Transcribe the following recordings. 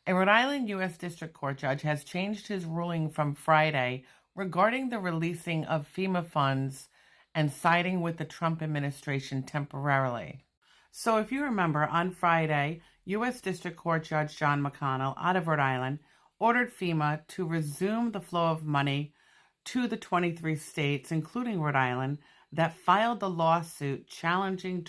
A Rhode Island U.S. District Court judge has changed his ruling from Friday regarding the releasing of FEMA funds and siding with the Trump administration temporarily. So, if you remember, on Friday, U.S. District Court Judge John McConnell out of Rhode Island ordered FEMA to resume the flow of money to the 23 states, including Rhode Island, that filed the lawsuit challenging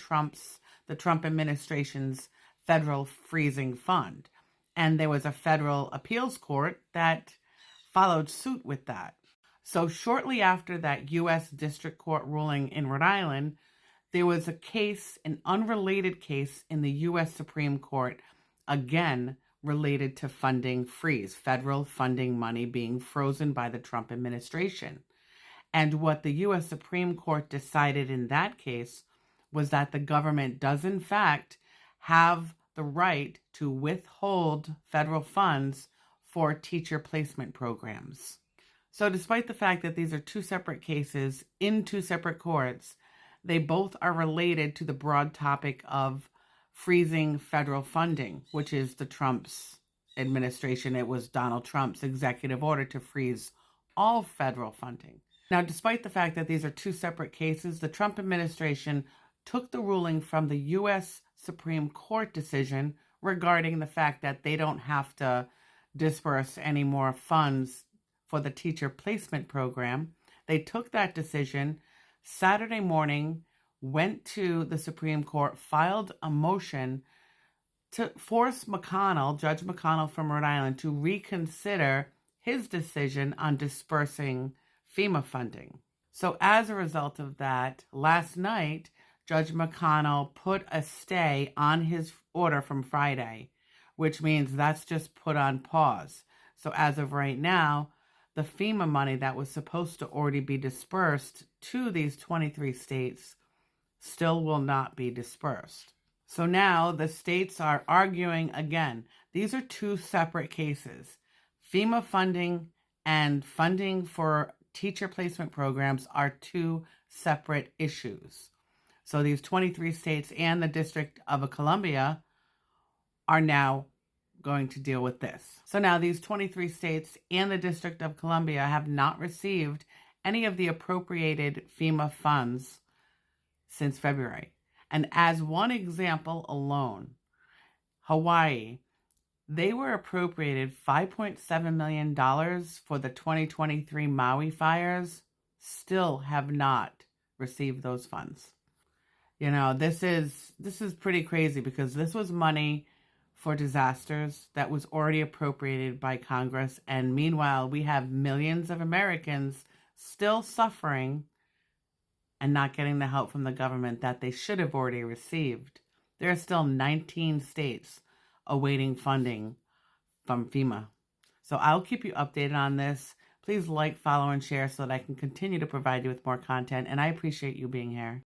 the Trump administration's federal freezing fund. And there was a federal appeals court that followed suit with that. So shortly after that U.S. District Court ruling in Rhode Island, there was a case, an unrelated case in the U.S. Supreme Court, again related to funding freeze, federal funding money being frozen by the Trump administration. And what the U.S. Supreme Court decided in that case was that the government does, in fact, have the right to withhold federal funds for teacher placement programs. So despite the fact that these are two separate cases in two separate courts, they both are related to the broad topic of freezing federal funding, which is the Trump's administration. It was Donald Trump's executive order to freeze all federal funding. Now, despite the fact that these are two separate cases, the Trump administration took the ruling from the U.S. Supreme Court decision regarding the fact that they don't have to disperse any more funds for the teacher placement program. They took that decision Saturday morning, went to the Supreme Court, filed a motion to force Judge McConnell from Rhode Island, to reconsider his decision on dispersing FEMA funding. So as a result of that, last night, Judge McConnell put a stay on his order from Friday, which means that's just put on pause. So as of right now, the FEMA money that was supposed to already be dispersed to these 23 states still will not be dispersed. So now the states are arguing again. These are two separate cases. FEMA funding and funding for teacher placement programs are two separate issues. So these 23 states and the District of Columbia are now going to deal with this. So now these 23 states and the District of Columbia have not received any of the appropriated FEMA funds since February. And as one example alone, Hawaii, they were appropriated $5.7 million for the 2023 Maui fires, still have not received those funds. You know, this is pretty crazy, because this was money for disasters that was already appropriated by Congress. And meanwhile, we have millions of Americans still suffering and not getting the help from the government that they should have already received. There are still 19 states awaiting funding from FEMA. So I'll keep you updated on this. Please like, follow, and share so that I can continue to provide you with more content. And I appreciate you being here.